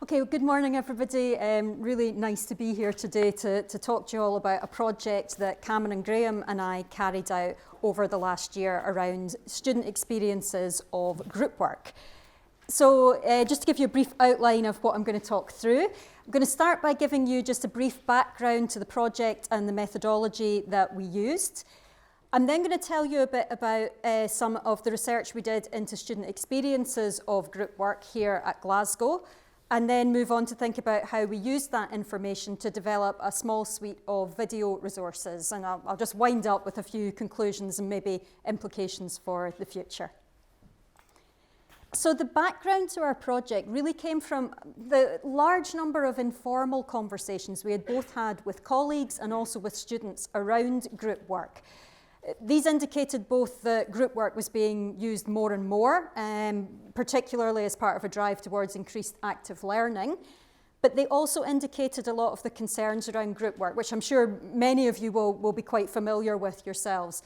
Okay, well, good morning everybody. Really nice to be here today to talk to you all about a project that Cameron Graham and I carried out over the last year around student experiences of group work. So just to give you a brief outline of what I'm going to talk through, I'm going to start by giving you just a brief background to the project and the methodology that we used. I'm then going to tell you a bit about some of the research we did into student experiences of group work here at Glasgow, and then move on to think about how we use that information to develop a small suite of video resources. And I'll just wind up with a few conclusions and maybe implications for the future. So the background to our project really came from the large number of informal conversations we had both had with colleagues and also with students around group work. These indicated both that group work was being used more and more, particularly as part of a drive towards increased active learning, but they also indicated a lot of the concerns around group work, which I'm sure many of you will be quite familiar with yourselves.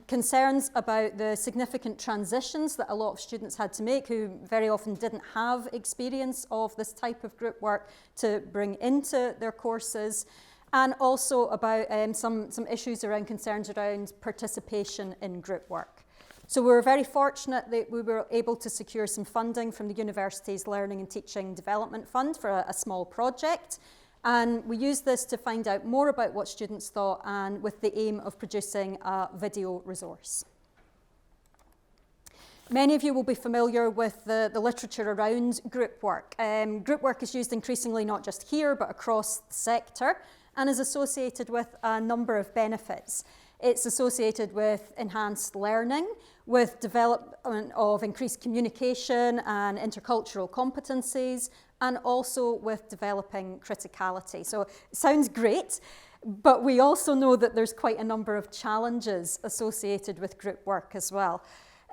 Concerns about the significant transitions that a lot of students had to make who very often didn't have experience of this type of group work to bring into their courses. And also about some issues around concerns around participation in group work. So we were very fortunate that we were able to secure some funding from the university's Learning and Teaching Development Fund for a small project. And we used this to find out more about what students thought and with the aim of producing a video resource. Many of you will be familiar with the literature around group work. Group work is used increasingly not just here but across the sector, and is associated with a number of benefits. It's associated with enhanced learning, with development of increased communication and intercultural competencies, and also with developing criticality. So it sounds great, but we also know that there's quite a number of challenges associated with group work as well.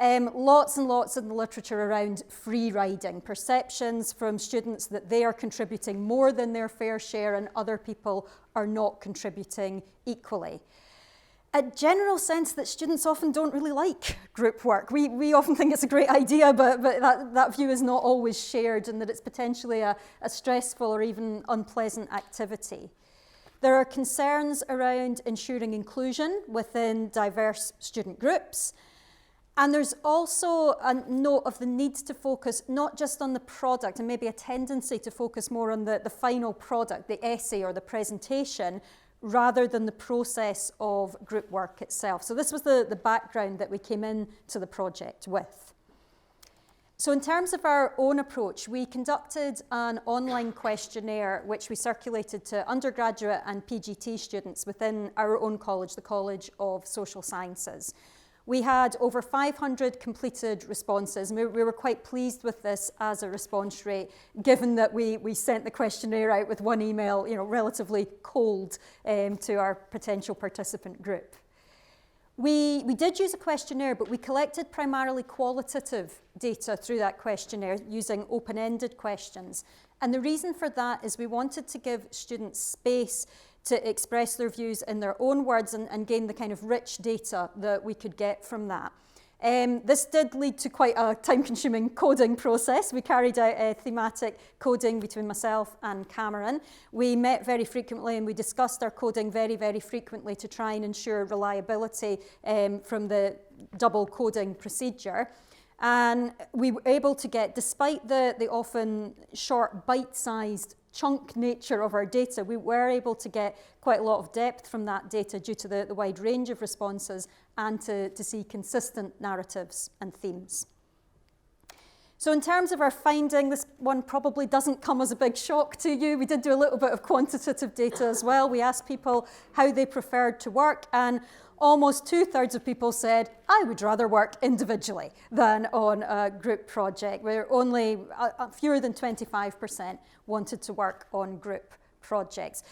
Lots and lots in the literature around free riding, perceptions from students that they are contributing more than their fair share and other people are not contributing equally. A general sense that students often don't really like group work. We often think it's a great idea, but that view is not always shared, and that it's potentially a stressful or even unpleasant activity. There are concerns around ensuring inclusion within diverse student groups. And there's also a note of the need to focus not just on the product and maybe a tendency to focus more on the final product, the essay or the presentation, rather than the process of group work itself. So this was the background that we came into the project with. So in terms of our own approach, we conducted an online questionnaire which we circulated to undergraduate and PGT students within our own college, the College of Social Sciences. We had over 500 completed responses, and we were quite pleased with this as a response rate, given that we sent the questionnaire out with one email, relatively cold to our potential participant group. We did use a questionnaire, but we collected primarily qualitative data through that questionnaire using open-ended questions. And the reason for that is we wanted to give students space to express their views in their own words and gain the kind of rich data that we could get from that. This did lead to quite a time-consuming coding process. We carried out a thematic coding between myself and Cameron. We met very frequently and we discussed our coding very, very frequently to try and ensure reliability from the double coding procedure. And we were able to get, despite the often short, bite-sized chunk nature of our data, we were able to get quite a lot of depth from that data due to the wide range of responses and to see consistent narratives and themes. So in terms of our finding, this one probably doesn't come as a big shock to you. We did do a little bit of quantitative data as well. We asked people how they preferred to work, and almost 2/3 of people said, I would rather work individually than on a group project, where only fewer than 25% wanted to work on group projects.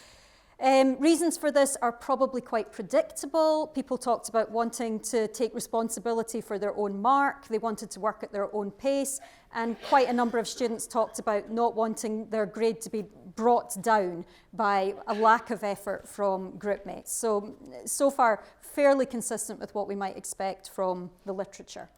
Reasons for this are probably quite predictable. People talked about wanting to take responsibility for their own mark. They wanted to work at their own pace. And quite a number of students talked about not wanting their grade to be brought down by a lack of effort from group mates. So far, fairly consistent with what we might expect from the literature.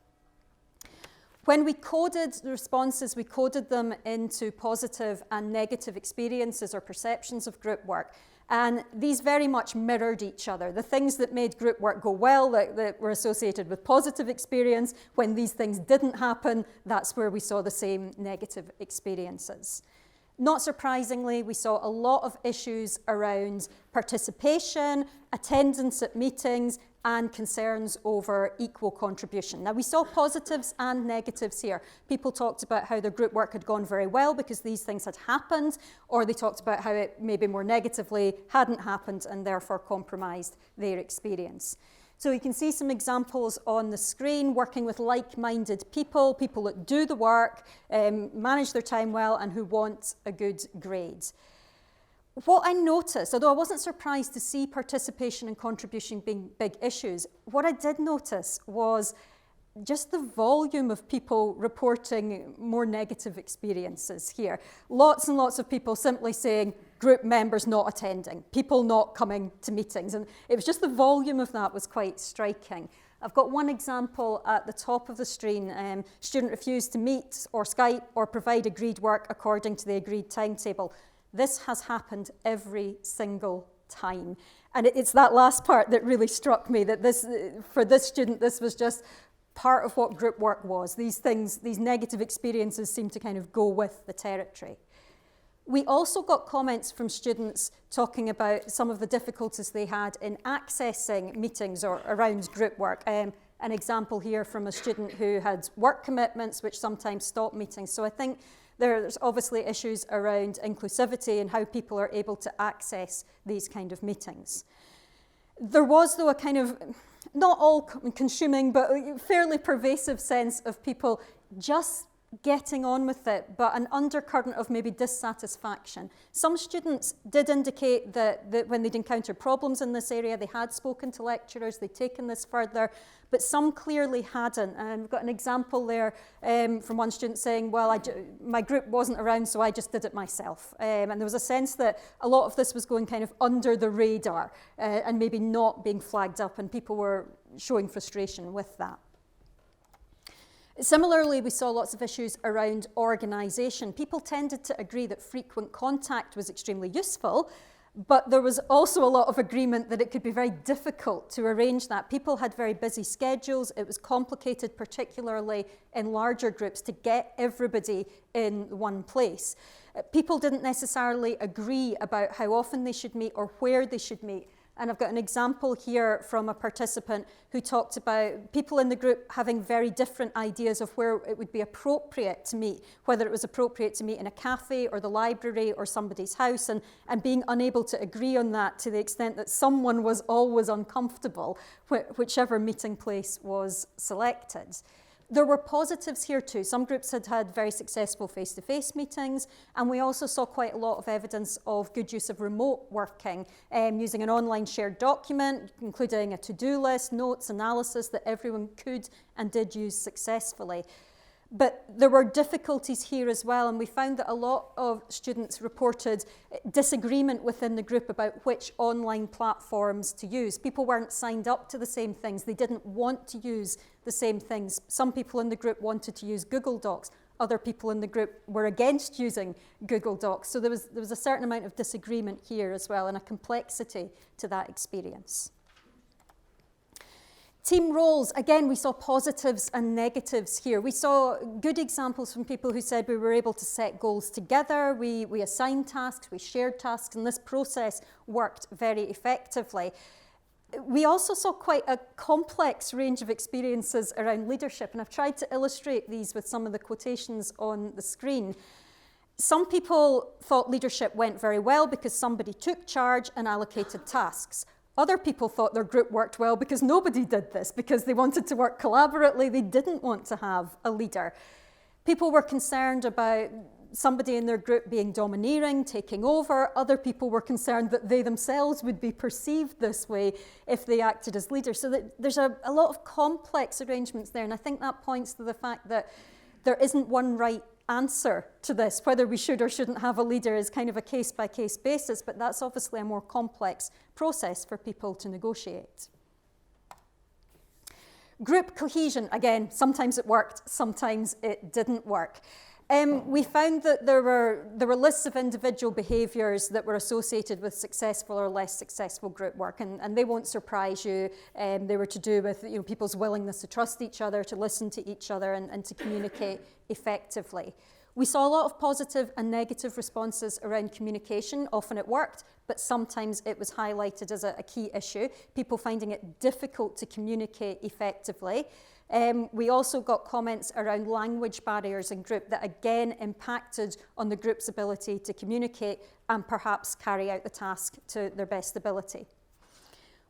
When we coded the responses, we coded them into positive and negative experiences or perceptions of group work. And these very much mirrored each other. The things that made group work go well, that were associated with positive experience, when these things didn't happen, that's where we saw the same negative experiences. Not surprisingly, we saw a lot of issues around participation, attendance at meetings, and concerns over equal contribution. Now, we saw positives and negatives here. People talked about how their group work had gone very well because these things had happened, or they talked about how it maybe more negatively hadn't happened and therefore compromised their experience. So you can see some examples on the screen, working with like-minded people, people that do the work, manage their time well, and who want a good grade. What I noticed, although I wasn't surprised to see participation and contribution being big issues, what I did notice was just the volume of people reporting more negative experiences here. Lots and lots of people simply saying group members not attending, people not coming to meetings. And it was just the volume of that was quite striking. I've got one example at the top of the screen. Student refused to meet or Skype or provide agreed work according to the agreed timetable. This has happened every single time. And it's that last part that really struck me, that for this student, this was just part of what group work was. These things, these negative experiences seem to kind of go with the territory. We also got comments from students talking about some of the difficulties they had in accessing meetings or around group work. An example here from a student who had work commitments which sometimes stopped meetings. So I think there's obviously issues around inclusivity and how people are able to access these kind of meetings. There was, though, a kind of, not all consuming, but a fairly pervasive sense of people just getting on with it, but an undercurrent of maybe dissatisfaction. Some students did indicate that when they'd encountered problems in this area, they had spoken to lecturers, they'd taken this further, but some clearly hadn't. And we've got an example there from one student saying, well, my group wasn't around, so I just did it myself. And there was a sense that a lot of this was going kind of under the radar and maybe not being flagged up, and people were showing frustration with that. Similarly, we saw lots of issues around organisation. People tended to agree that frequent contact was extremely useful, but there was also a lot of agreement that it could be very difficult to arrange that. People had very busy schedules. It was complicated, particularly in larger groups, to get everybody in one place. People didn't necessarily agree about how often they should meet or where they should meet. And I've got an example here from a participant who talked about people in the group having very different ideas of where it would be appropriate to meet, whether it was appropriate to meet in a cafe or the library or somebody's house, and being unable to agree on that to the extent that someone was always uncomfortable, whichever meeting place was selected. There were positives here too. Some groups had had very successful face-to-face meetings, and we also saw quite a lot of evidence of good use of remote working, using an online shared document, including a to-do list, notes, analysis that everyone could and did use successfully. But there were difficulties here as well, and we found that a lot of students reported disagreement within the group about which online platforms to use. People weren't signed up to the same things. They didn't want to use the same things. Some people in the group wanted to use Google Docs. Other people in the group were against using Google Docs. So there was a certain amount of disagreement here as well, and a complexity to that experience. Team roles, again, we saw positives and negatives here. We saw good examples from people who said we were able to set goals together, we assigned tasks, we shared tasks, and this process worked very effectively. We also saw quite a complex range of experiences around leadership, and I've tried to illustrate these with some of the quotations on the screen. Some people thought leadership went very well because somebody took charge and allocated tasks. Other people thought their group worked well because nobody did this, because they wanted to work collaboratively, they didn't want to have a leader. People were concerned about somebody in their group being domineering, taking over. Other people were concerned that they themselves would be perceived this way if they acted as leaders. So that there's a lot of complex arrangements there, and I think that points to the fact that there isn't one right answer to this. Whether we should or shouldn't have a leader is kind of a case-by-case basis, but that's obviously a more complex process for people to negotiate. Group cohesion, again, sometimes it worked, sometimes it didn't work. We found that there were lists of individual behaviours that were associated with successful or less successful group work, and they won't surprise you. They were to do with people's willingness to trust each other, to listen to each other, and to communicate effectively. We saw a lot of positive and negative responses around communication. Often it worked, but sometimes it was highlighted as a key issue, people finding it difficult to communicate effectively. We also got comments around language barriers in group that again impacted on the group's ability to communicate and perhaps carry out the task to their best ability.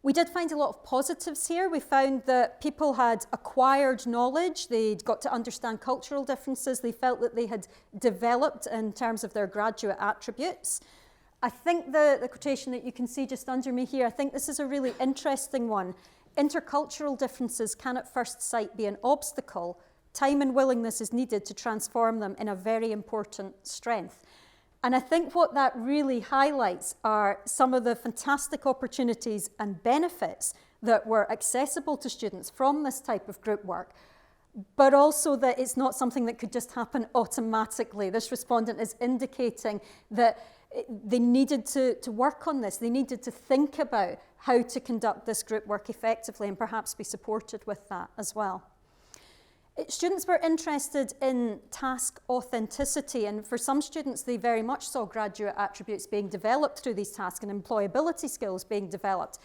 We did find a lot of positives here. We found that people had acquired knowledge, they'd got to understand cultural differences, they felt that they had developed in terms of their graduate attributes. I think the quotation that you can see just under me here, I think this is a really interesting one. Intercultural differences can at first sight be an obstacle. Time and willingness is needed to transform them in a very important strength. And I think what that really highlights are some of the fantastic opportunities and benefits that were accessible to students from this type of group work, but also that it's not something that could just happen automatically. This respondent is indicating that they needed to work on this. They needed to think about how to conduct this group work effectively and perhaps be supported with that as well. Students were interested in task authenticity, and for some students they very much saw graduate attributes being developed through these tasks and employability skills being developed.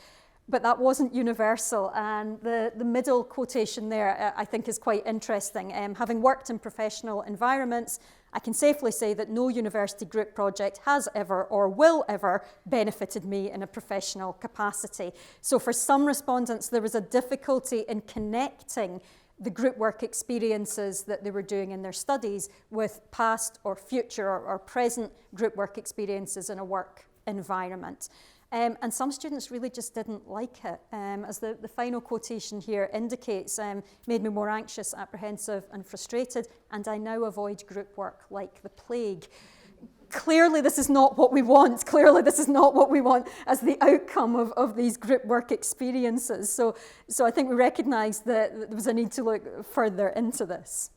But that wasn't universal, and the middle quotation there I think is quite interesting. Having worked in professional environments, I can safely say that no university group project has ever or will ever benefited me in a professional capacity. So for some respondents there was a difficulty in connecting the group work experiences that they were doing in their studies with past or future or present group work experiences in a work environment. And some students really just didn't like it. As the final quotation here indicates, made me more anxious, apprehensive and frustrated, and I now avoid group work like the plague. Clearly this is not what we want. Clearly this is not what we want as the outcome of these group work experiences. So I think we recognise that there was a need to look further into this.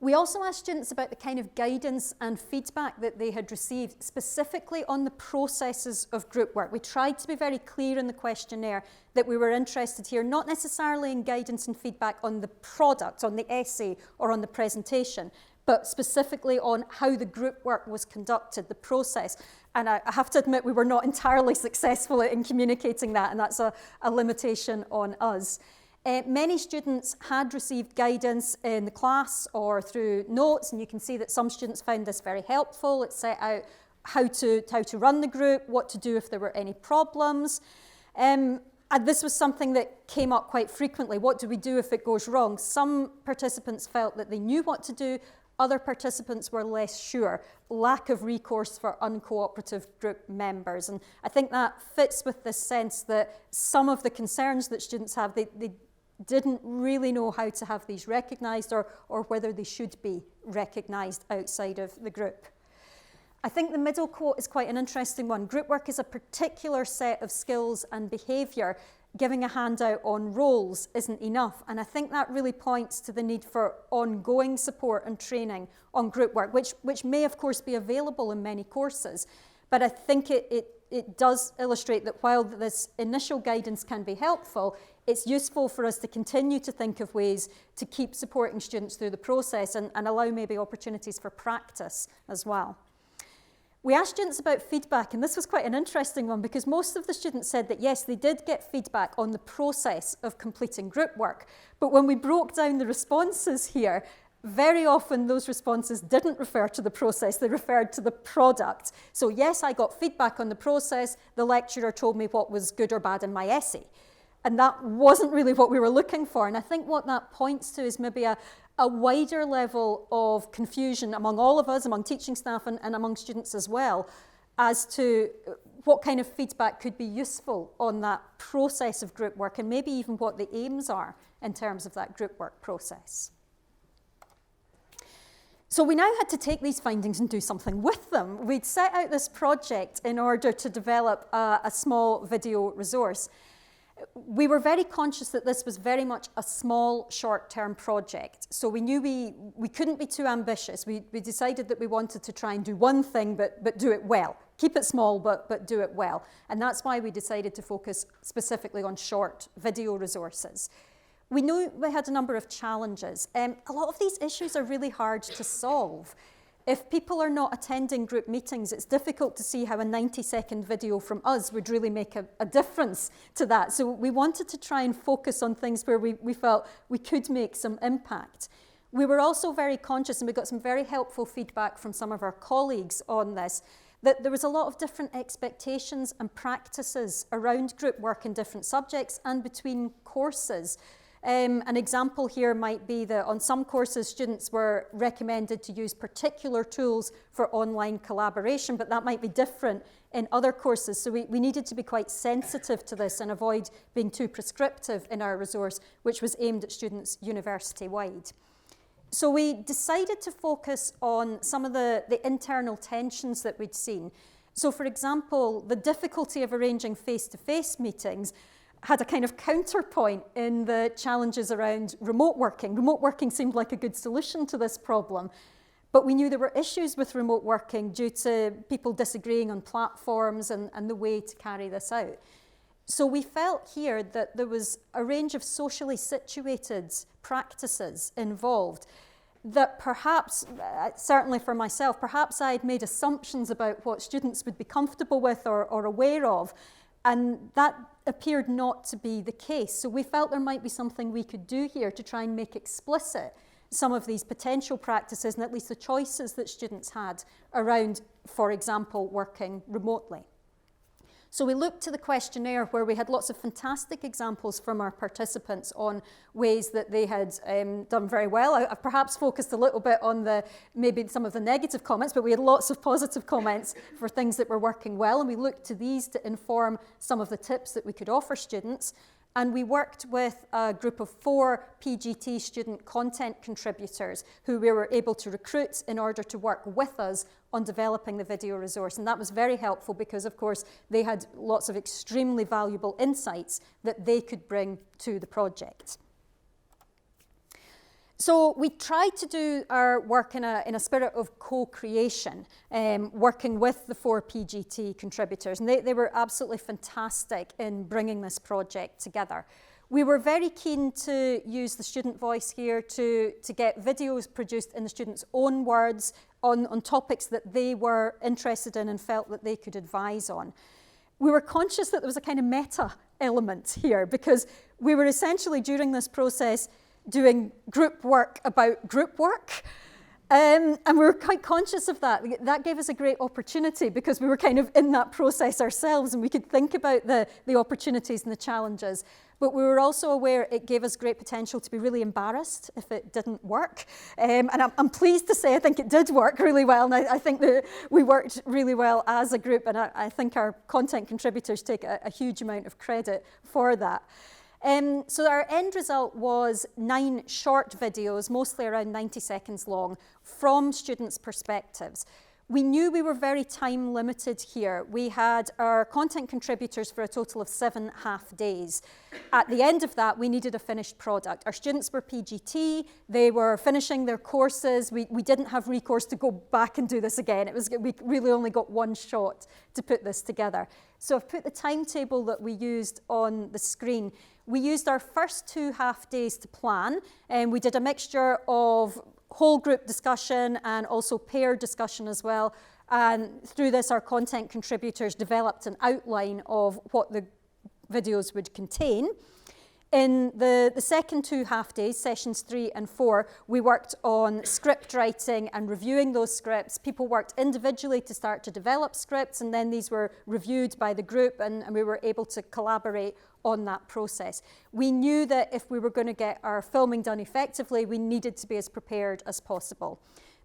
We also asked students about the kind of guidance and feedback that they had received specifically on the processes of group work. We tried to be very clear in the questionnaire that we were interested here not necessarily in guidance and feedback on the product, on the essay or on the presentation, but specifically on how the group work was conducted, the process. And I have to admit we were not entirely successful in communicating that, and that's a limitation on us. Many students had received guidance in the class or through notes, and you can see that some students found this very helpful. It set out how to run the group, what to do if there were any problems. And this was something that came up quite frequently. What do we do if it goes wrong? Some participants felt that they knew what to do. Other participants were less sure. Lack of recourse for uncooperative group members. And I think that fits with this sense that some of the concerns that students have, they didn't really know how to have these recognised or whether they should be recognised outside of the group. I think the middle quote is quite an interesting one. Group work is a particular set of skills and behaviour. Giving a handout on roles isn't enough. And I think that really points to the need for ongoing support and training on group work, which may of course be available in many courses. But I think it does illustrate that while this initial guidance can be helpful, it's useful for us to continue to think of ways to keep supporting students through the process and allow maybe opportunities for practice as well. We asked students about feedback, and this was quite an interesting one because most of the students said that yes, they did get feedback on the process of completing group work. But when we broke down the responses here, very often those responses didn't refer to the process, they referred to the product. So yes, I got feedback on the process, the lecturer told me what was good or bad in my essay. And that wasn't really what we were looking for. And I think what that points to is maybe a wider level of confusion among all of us, among teaching staff and among students as well, as to what kind of feedback could be useful on that process of group work and maybe even what the aims are in terms of that group work process. So we now had to take these findings and do something with them. We'd set out this project in order to develop a small video resource. We were very conscious that this was very much a small, short-term project. So we knew we couldn't be too ambitious. We decided that we wanted to try and do one thing, but do it well. Keep it small, but do it well. And that's why we decided to focus specifically on short video resources. We knew we had a number of challenges. A lot of these issues are really hard to solve. If people are not attending group meetings, it's difficult to see how a 90-second video from us would really make a difference to that. So we wanted to try and focus on things where we felt we could make some impact. We were also very conscious, and we got some very helpful feedback from some of our colleagues on this, that there was a lot of different expectations and practices around group work in different subjects and between courses. An example here might be that on some courses, students were recommended to use particular tools for online collaboration, but that might be different in other courses. So we needed to be quite sensitive to this and avoid being too prescriptive in our resource, which was aimed at students university-wide. So we decided to focus on some of the internal tensions that we'd seen. So for example, the difficulty of arranging face-to-face meetings had a kind of counterpoint in the challenges around remote working. Remote working seemed like a good solution to this problem, but we knew there were issues with remote working due to people disagreeing on platforms and the way to carry this out. So we felt here that there was a range of socially situated practices involved that perhaps, certainly for myself, perhaps I had made assumptions about what students would be comfortable with or aware of, and that appeared not to be the case. So we felt there might be something we could do here to try and make explicit some of these potential practices and at least the choices that students had around, for example, working remotely. So we looked to the questionnaire where we had lots of fantastic examples from our participants on ways that they had done very well. I've perhaps focused a little bit on maybe some of the negative comments, but we had lots of positive comments for things that were working well, and we looked to these to inform some of the tips that we could offer students. And we worked with a group of 4 PGT student content contributors who we were able to recruit in order to work with us on developing the video resource. And that was very helpful because, of course, they had lots of extremely valuable insights that they could bring to the project. So we tried to do our work in a spirit of co-creation, working with the 4 PGT contributors, and they were absolutely fantastic in bringing this project together. We were very keen to use the student voice here to get videos produced in the students' own words on topics that they were interested in and felt that they could advise on. We were conscious that there was a kind of meta element here because we were essentially during this process doing group work about group work. And we were quite conscious of that. That gave us a great opportunity because we were kind of in that process ourselves and we could think about the opportunities and the challenges. But we were also aware it gave us great potential to be really embarrassed if it didn't work. And I'm pleased to say I think it did work really well. And I think that we worked really well as a group. And I think our content contributors take a huge amount of credit for that. So our end result was 9 short videos, mostly around 90 seconds long, from students' perspectives. We knew we were very time limited here. We had our content contributors for a total of 7 half days. At the end of that, we needed a finished product. Our students were PGT, they were finishing their courses. We didn't have recourse to go back and do this again. We really only got 1 shot to put this together. So I've put the timetable that we used on the screen. We used our first 2 half days to plan, and we did a mixture of whole group discussion and also pair discussion as well. And through this, our content contributors developed an outline of what the videos would contain. In the second 2 half days, sessions 3 and 4, we worked on script writing and reviewing those scripts. People worked individually to start to develop scripts, and then these were reviewed by the group, and we were able to collaborate on that process. We knew that if we were going to get our filming done effectively, we needed to be as prepared as possible.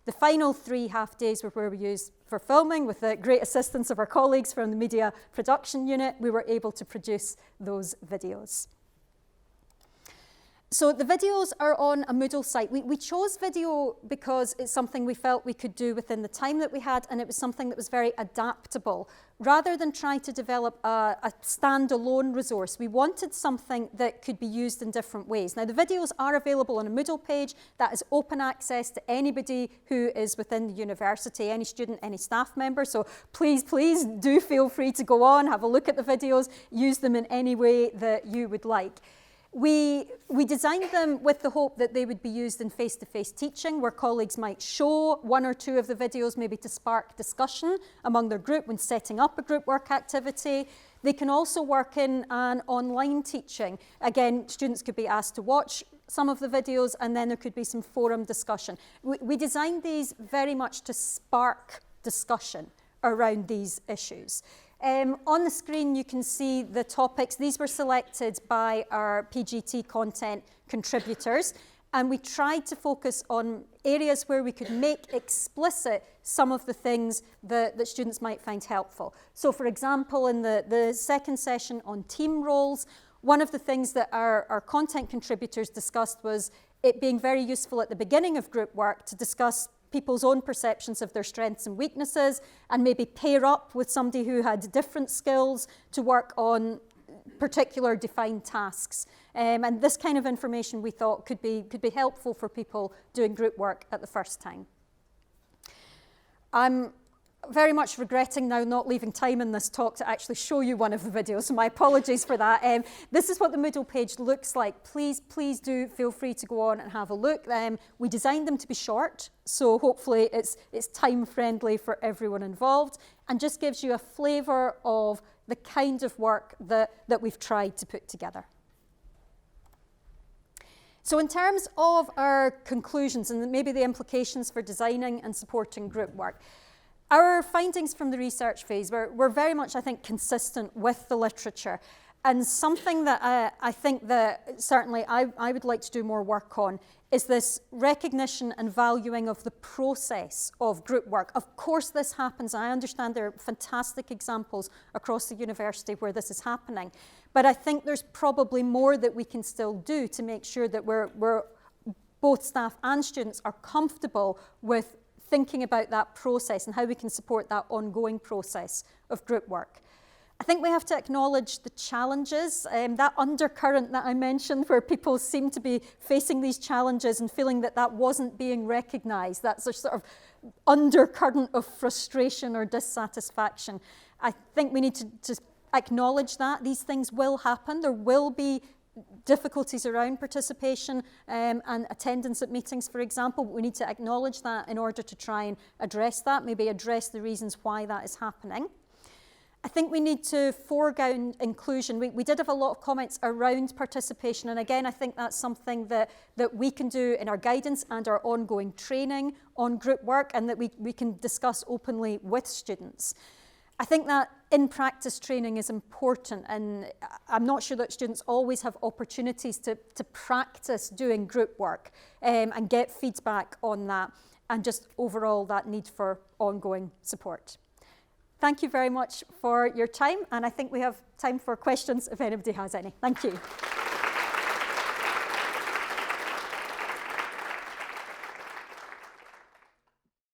The final 3 half days were where we used for filming. With the great assistance of our colleagues from the media production unit, we were able to produce those videos. So the videos are on a Moodle site. We chose video because it's something we felt we could do within the time that we had, and it was something that was very adaptable. Rather than try to develop a standalone resource, we wanted something that could be used in different ways. Now, the videos are available on a Moodle page that is open access to anybody who is within the university, any student, any staff member. So please do feel free to go on, have a look at the videos, use them in any way that you would like. We designed them with the hope that they would be used in face-to-face teaching, where colleagues might show one or two of the videos, maybe to spark discussion among their group when setting up a group work activity. They can also work in an online teaching. Again, students could be asked to watch some of the videos, and then there could be some forum discussion. We designed these very much to spark discussion around these issues. On the screen, you can see the topics. These were selected by our PGT content contributors, and we tried to focus on areas where we could make explicit some of the things that students might find helpful. So, for example, in the second session on team roles, one of the things that our content contributors discussed was it being very useful at the beginning of group work to discuss people's own perceptions of their strengths and weaknesses, and maybe pair up with somebody who had different skills to work on particular defined tasks. And this kind of information we thought could be helpful for people doing group work at the first time. I'm very much regretting now not leaving time in this talk to actually show you one of the videos, so my apologies for that. This is what the Moodle page looks like. Please do feel free to go on and have a look. We designed them to be short, so hopefully it's time friendly for everyone involved, and just gives you a flavour of the kind of work that we've tried to put together. So in terms of our conclusions and maybe the implications for designing and supporting group work, our findings from the research phase were very much, I think, consistent with the literature, and something that I think that certainly I would like to do more work on is this recognition and valuing of the process of group work. Of course this happens. I understand there are fantastic examples across the university where this is happening, but I think there's probably more that we can still do to make sure that we're both staff and students are comfortable with thinking about that process and how we can support that ongoing process of group work. I think we have to acknowledge the challenges, that undercurrent that I mentioned where people seem to be facing these challenges and feeling that wasn't being recognised, that's a sort of undercurrent of frustration or dissatisfaction. I think we need to acknowledge that these things will happen. There will be difficulties around participation and attendance at meetings, for example. We need to acknowledge that in order to try and address that, maybe address the reasons why that is happening. I think we need to foreground inclusion. We did have a lot of comments around participation, and again, I think that's something that we can do in our guidance and our ongoing training on group work, and that we can discuss openly with students. I think that in-practice training is important, and I'm not sure that students always have opportunities to practice doing group work and get feedback on that, and just overall that need for ongoing support. Thank you very much for your time, and I think we have time for questions if anybody has any. Thank you.